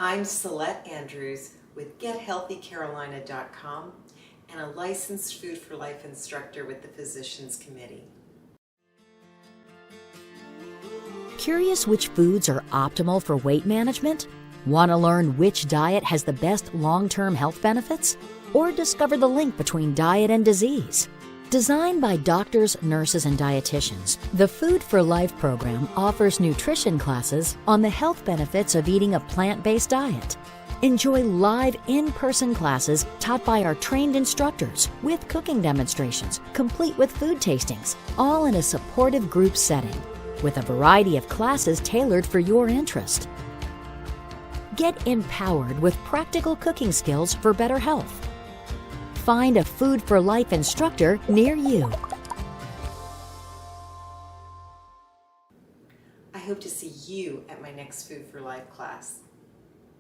I'm Salette Andrews with GetHealthyCarolina.com and a licensed Food for Life instructor with the Physicians Committee. Curious which foods are optimal for weight management? Want to learn which diet has the best long-term health benefits? Or discover the link between diet and disease? Designed by doctors, nurses, and dietitians, the Food for Life program offers nutrition classes on the health benefits of eating a plant-based diet. Enjoy live in-person classes taught by our trained instructors with cooking demonstrations, complete with food tastings, all in a supportive group setting, with a variety of classes tailored for your interest. Get empowered with practical cooking skills for better health. Find a Food for Life instructor near you. I hope to see you at my next Food for Life class.